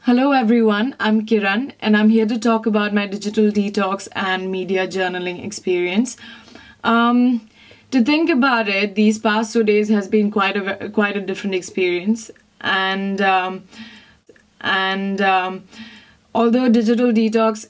Hello everyone, I'm Kiran and I'm here to talk about my digital detox and media journaling experience. To think about it, these past 2 days has been quite a different experience, and although detox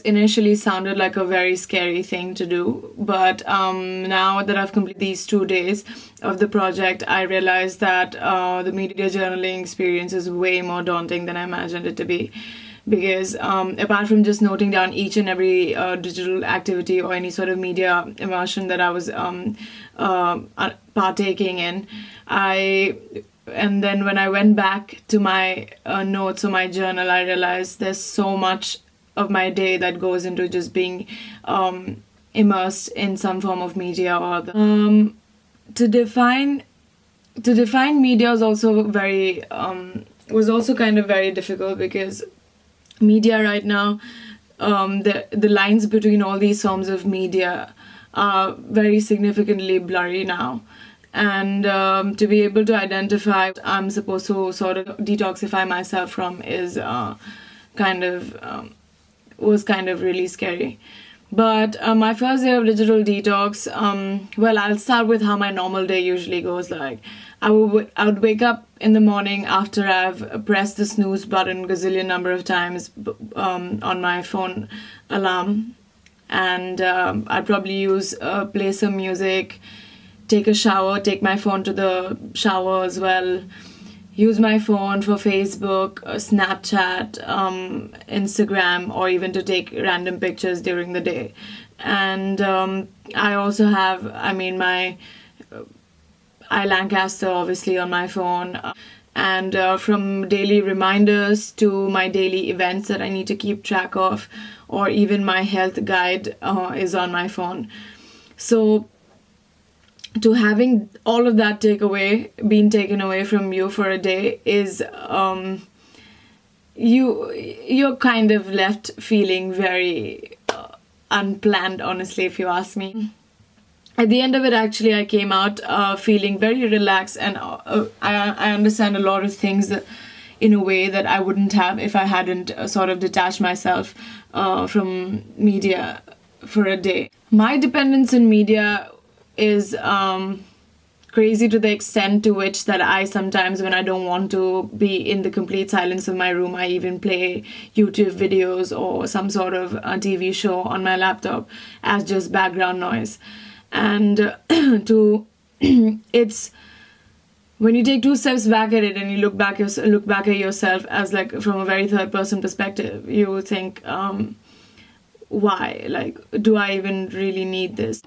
initially sounded like a very scary thing to do, but now that I've completed these 2 days of the project, I realized that the media journaling experience is way more daunting than I imagined it to be. Because apart from just noting down each and every digital activity or any sort of media immersion that I was partaking in, and then when I went back to my notes or my journal, I realized there's so much of my day that goes into just being immersed in some form of media or other. To define media was also kind of very difficult, because media right now, the lines between all these forms of media are very significantly blurry now. And to be able to identify what I'm supposed to sort of detoxify myself from is was kind of really scary. But my first day of digital detox, well, I'll start with how my normal day usually goes. Like, I would wake up in the morning after I've pressed the snooze button gazillion number of times on my phone alarm, and I'd probably play some music, take a shower, take my phone to the shower as well, use my phone for Facebook, Snapchat, Instagram, or even to take random pictures during the day. And I also have, my iLancaster obviously on my phone. And from daily reminders to my daily events that I need to keep track of, or even my health guide is on my phone. So to having all of that being taken away from you for a day is you're kind of left feeling very unplanned, honestly, if you ask me. At the end of it, actually, I came out feeling very relaxed, and I understand a lot of things in a way that I wouldn't have if I hadn't sort of detached myself from media for a day. My dependence on media is crazy, to the extent to which that I sometimes, when I don't want to be in the complete silence of my room, I even play YouTube videos or some sort of TV show on my laptop as just background noise. And it's when you take two steps back at it and you look back at yourself as like from a very third person perspective, you think, why? Like, do I even really need this?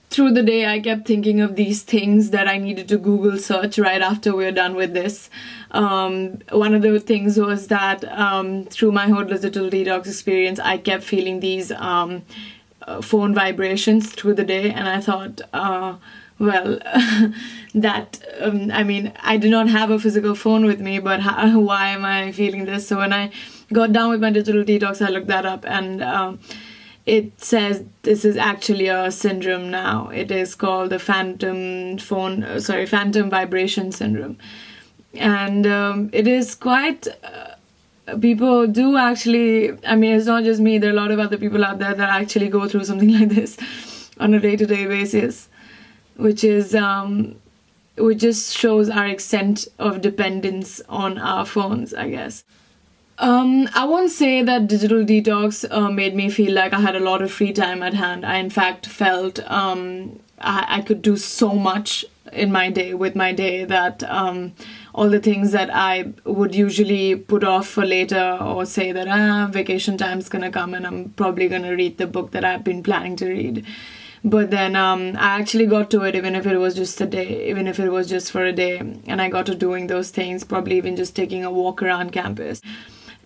Through the day, I kept thinking of these things that I needed to Google search right after we're done with this. One of the things was that through my whole digital detox experience, I kept feeling these phone vibrations through the day, and I thought, I did not have a physical phone with me, but why am I feeling this? So when I got down with my digital detox, I looked that up, and it says this is actually a syndrome now. It is called the phantom vibration syndrome. And it is quite, people do actually, it's not just me, there are a lot of other people out there that actually go through something like this on a day-to-day basis, which just shows our extent of dependence on our phones, I guess. I won't say that digital detox made me feel like I had a lot of free time at hand. I in fact felt I could do so much with my day that all the things that I would usually put off for later, or say that vacation time's gonna come and I'm probably gonna read the book that I've been planning to read. But then I actually got to it, even if it was just a day, even if it was just for a day, and I got to doing those things, probably even just taking a walk around campus.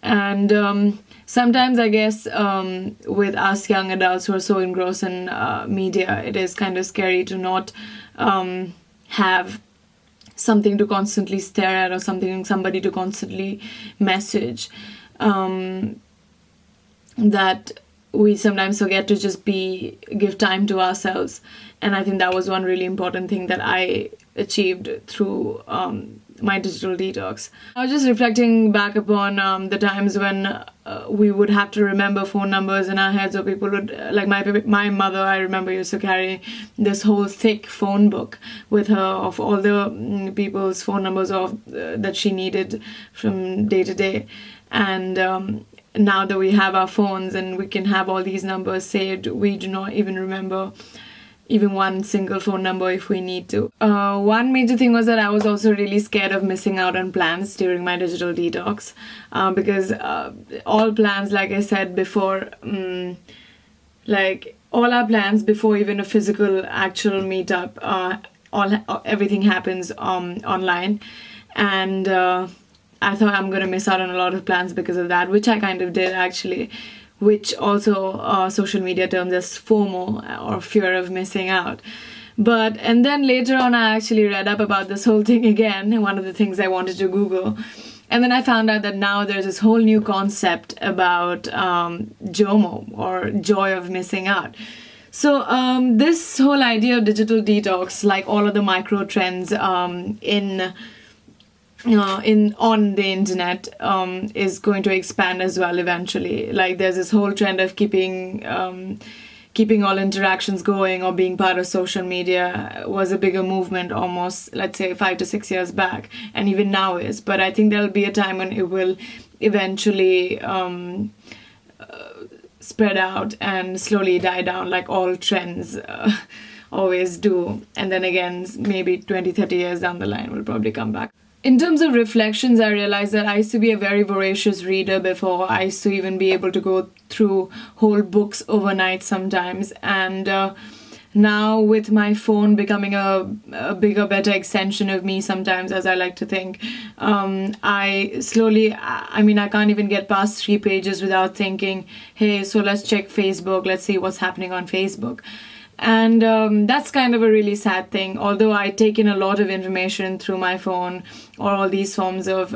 And sometimes, I guess, with us young adults who are so engrossed in media, it is kind of scary to not have something to constantly stare at, or somebody to constantly message, that we sometimes forget to just give time to ourselves. And I think that was one really important thing that I achieved through my digital detox. I was just reflecting back upon the times when we would have to remember phone numbers in our heads, or people would, like my mother, I remember, used to carry this whole thick phone book with her of all the people's phone numbers that she needed from day to day. And now that we have our phones and we can have all these numbers saved, we do not even remember even one single phone number if we need to. One major thing was that I was also really scared of missing out on plans during my digital detox, because all plans, like I said before, like all our plans before even a physical actual meetup, everything happens online. And I thought I'm going to miss out on a lot of plans because of that, which I kind of did actually, which also social media terms as FOMO, or fear of missing out. And then later on, I actually read up about this whole thing again, one of the things I wanted to Google. And then I found out that now there's this whole new concept about JOMO, or joy of missing out. So this whole idea of digital detox, like all of the micro trends on the internet, is going to expand as well eventually. Like there's this whole trend of keeping all interactions going, or being part of social media was a bigger movement almost, let's say 5 to 6 years back, and even now is. But I think there'll be a time when it will eventually spread out and slowly die down, like all trends always do. And then again, maybe 20, 30 years down the line, will probably come back. In terms of reflections, I realized that I used to be a very voracious reader before. I used to even be able to go through whole books overnight sometimes. And now with my phone becoming a bigger, better extension of me sometimes, as I like to think, I can't even get past 3 pages without thinking, hey, so let's check Facebook, let's see what's happening on Facebook. And that's kind of a really sad thing. Although I take in a lot of information through my phone, or all these forms of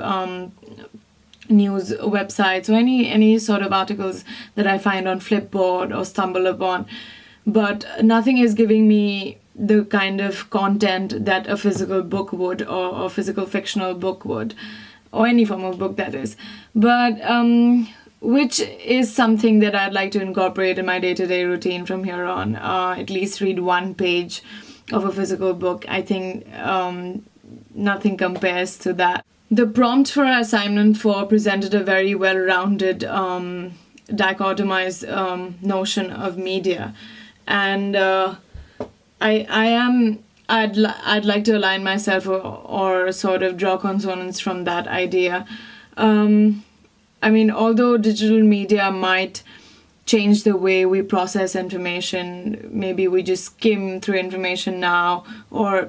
news websites, or any sort of articles that I find on Flipboard or stumble upon, but nothing is giving me the kind of content that a physical book would, or a physical fictional book would, or any form of book that is. But which is something that I'd like to incorporate in my day-to-day routine from here on. At least read 1 page of a physical book. I think nothing compares to that. The prompt for our assignment 4 presented a very well-rounded, dichotomized notion of media. And I'd like to align myself or sort of draw consonants from that idea. Although digital media might change the way we process information, maybe we just skim through information now, or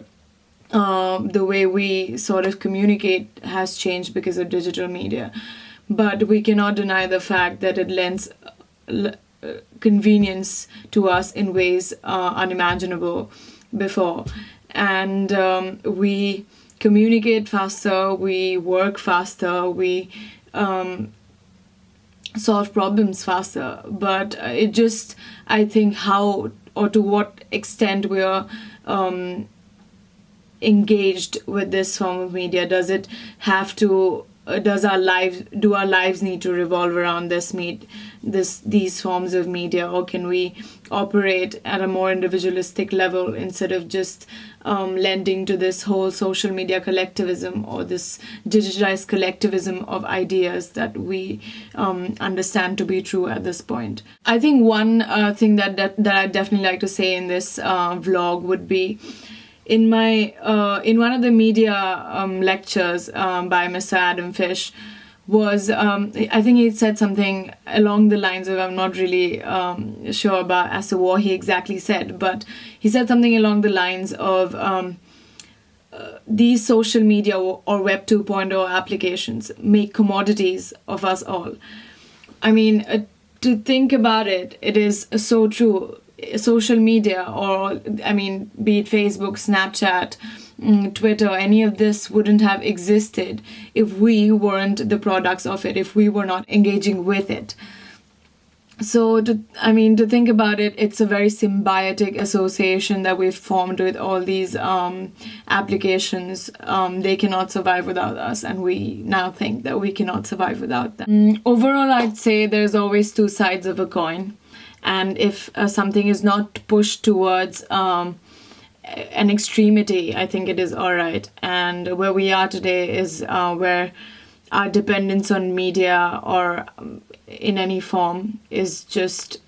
the way we sort of communicate has changed because of digital media. But we cannot deny the fact that it lends convenience to us in ways unimaginable before. And we communicate faster, we work faster, we solve problems faster, but it just, I think, how or to what extent we are engaged with this form of media. Does it have to? Do our lives need to revolve around these forms of media, or can we operate at a more individualistic level instead of just lending to this whole social media collectivism, or this digitized collectivism of ideas that we understand to be true at this point? I think one thing that I'd definitely like to say in this vlog would be, in one of the media lectures by Mr. Adam Fish, was I think he said something along the lines of, I'm not really sure about as to what he exactly said, but he said something along the lines of these social media or Web 2.0 applications make commodities of us all. To think about it, it is so true. Social media, or be it Facebook, Snapchat, Twitter, any of this wouldn't have existed if we weren't the products of it, if we were not engaging with it. So, to think about it, it's a very symbiotic association that we've formed with all these applications. They cannot survive without us, and we now think that we cannot survive without them. Overall, I'd say there's always two sides of a coin, and if something is not pushed towards an extremity, I think it is alright. And where we are today is where our dependence on media or in any form is just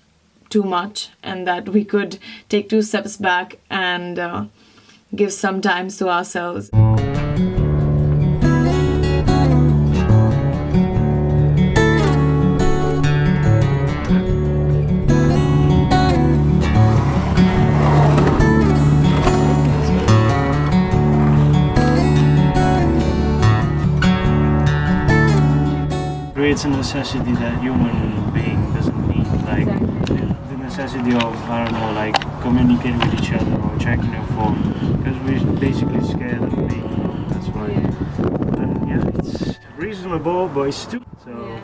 too much, and that we could take 2 steps back and give some time to ourselves. Creates a necessity that human being doesn't need, like the necessity of, I don't know, like communicating with each other or checking your phone, because we're basically scared of being alone. That's why. And yeah, it's reasonable, but it's stupid. So. Yeah.